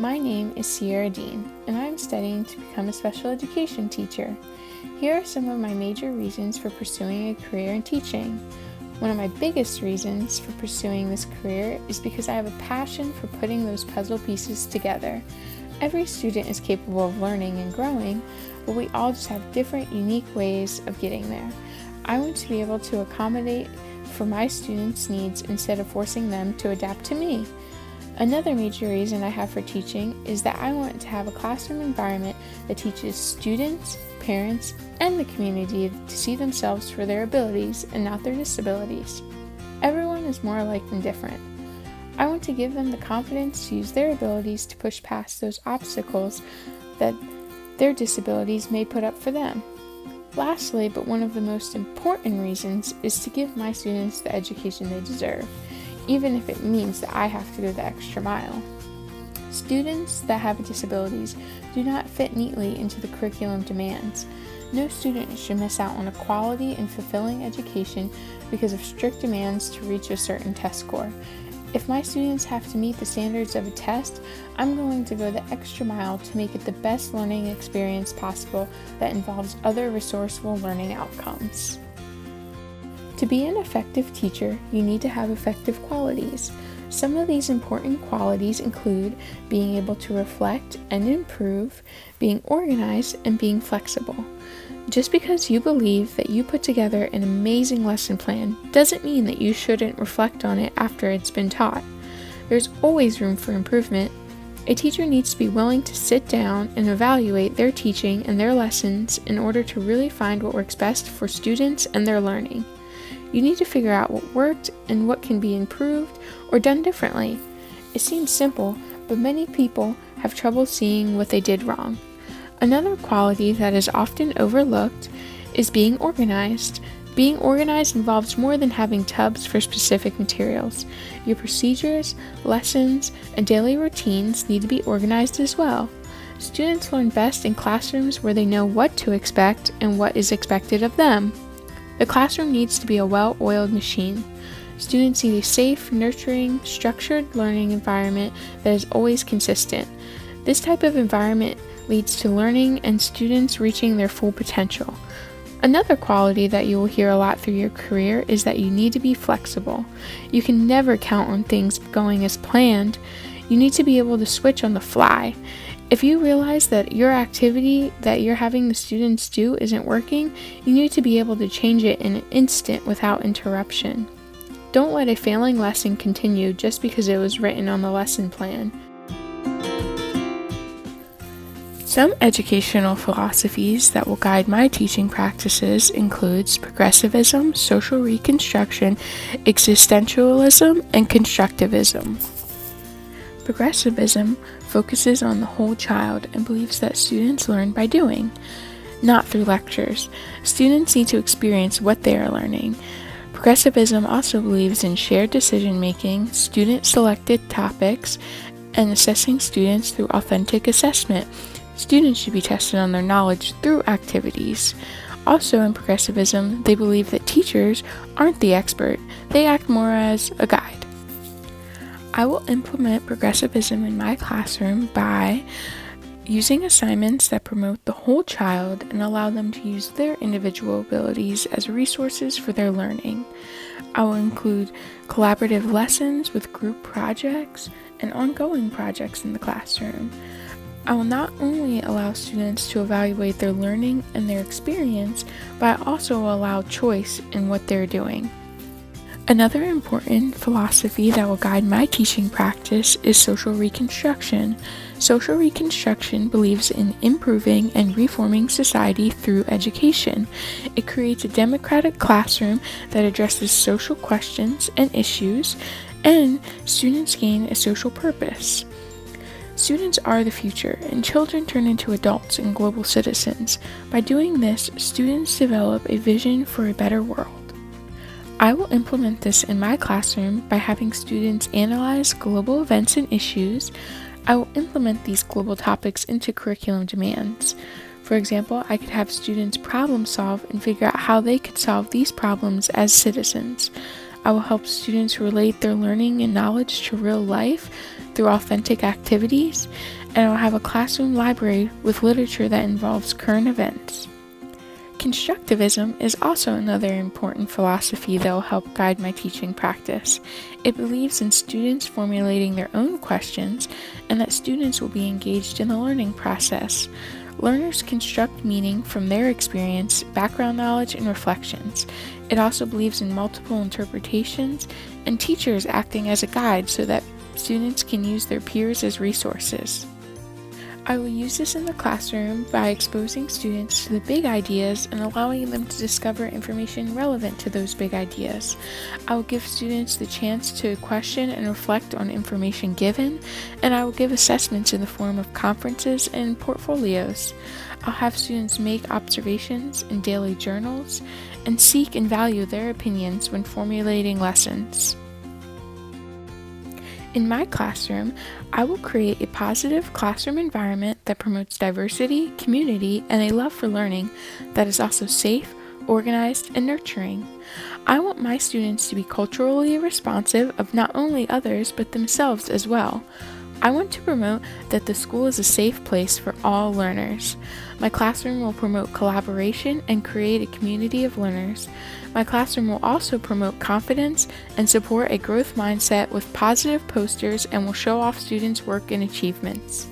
My name is Sierra Dean, and I'm studying to become a special education teacher. Here are some of my major reasons for pursuing a career in teaching. One of my biggest reasons for pursuing this career is because I have a passion for putting those puzzle pieces together. Every student is capable of learning and growing, but we all just have different, unique ways of getting there. I want to be able to accommodate for my students' needs instead of forcing them to adapt to me. Another major reason I have for teaching is that I want to have a classroom environment that teaches students, parents, and the community to see themselves for their abilities and not their disabilities. Everyone is more alike than different. I want to give them the confidence to use their abilities to push past those obstacles that their disabilities may put up for them. Lastly, but one of the most important reasons, is to give my students the education they deserve, even if it means that I have to go the extra mile. Students that have disabilities do not fit neatly into the curriculum demands. No student should miss out on a quality and fulfilling education because of strict demands to reach a certain test score. If my students have to meet the standards of a test, I'm going to go the extra mile to make it the best learning experience possible that involves other resourceful learning outcomes. To be an effective teacher, you need to have effective qualities. Some of these important qualities include being able to reflect and improve, being organized, and being flexible. Just because you believe that you put together an amazing lesson plan doesn't mean that you shouldn't reflect on it after it's been taught. There's always room for improvement. A teacher needs to be willing to sit down and evaluate their teaching and their lessons in order to really find what works best for students and their learning. You need to figure out what worked and what can be improved or done differently. It seems simple, but many people have trouble seeing what they did wrong. Another quality that is often overlooked is being organized. Being organized involves more than having tubs for specific materials. Your procedures, lessons, and daily routines need to be organized as well. Students learn best in classrooms where they know what to expect and what is expected of them. The classroom needs to be a well-oiled machine. Students need a safe, nurturing, structured learning environment that is always consistent. This type of environment leads to learning and students reaching their full potential. Another quality that you will hear a lot through your career is that you need to be flexible. You can never count on things going as planned. You need to be able to switch on the fly. If you realize that your activity that you're having the students do isn't working, you need to be able to change it in an instant without interruption. Don't let a failing lesson continue just because it was written on the lesson plan. Some educational philosophies that will guide my teaching practices includes progressivism, social reconstruction, existentialism, and constructivism. Progressivism focuses on the whole child and believes that students learn by doing, not through lectures. Students need to experience what they are learning. Progressivism also believes in shared decision-making, student-selected topics, and assessing students through authentic assessment. Students should be tested on their knowledge through activities. Also in progressivism, they believe that teachers aren't the expert. They act more as a guide. I will implement progressivism in my classroom by using assignments that promote the whole child and allow them to use their individual abilities as resources for their learning. I will include collaborative lessons with group projects and ongoing projects in the classroom. I will not only allow students to evaluate their learning and their experience, but I also will allow choice in what they're doing. Another important philosophy that will guide my teaching practice is social reconstruction. Social reconstruction believes in improving and reforming society through education. It creates a democratic classroom that addresses social questions and issues, and students gain a social purpose. Students are the future, and children turn into adults and global citizens. By doing this, students develop a vision for a better world. I will implement this in my classroom by having students analyze global events and issues. I will implement these global topics into curriculum demands. For example, I could have students problem solve and figure out how they could solve these problems as citizens. I will help students relate their learning and knowledge to real life through authentic activities, and I will have a classroom library with literature that involves current events. Constructivism is also another important philosophy that will help guide my teaching practice. It believes in students formulating their own questions and that students will be engaged in the learning process. Learners construct meaning from their experience, background knowledge, and reflections. It also believes in multiple interpretations and teachers acting as a guide so that students can use their peers as resources. I will use this in the classroom by exposing students to the big ideas and allowing them to discover information relevant to those big ideas. I will give students the chance to question and reflect on information given, and I will give assessments in the form of conferences and portfolios. I'll have students make observations in daily journals and seek and value their opinions when formulating lessons. In my classroom, I will create a positive classroom environment that promotes diversity, community, and a love for learning that is also safe, organized, and nurturing. I want my students to be culturally responsive of not only others, but themselves as well. I want to promote that the school is a safe place for all learners. My classroom will promote collaboration and create a community of learners. My classroom will also promote confidence and support a growth mindset with positive posters and will show off students' work and achievements.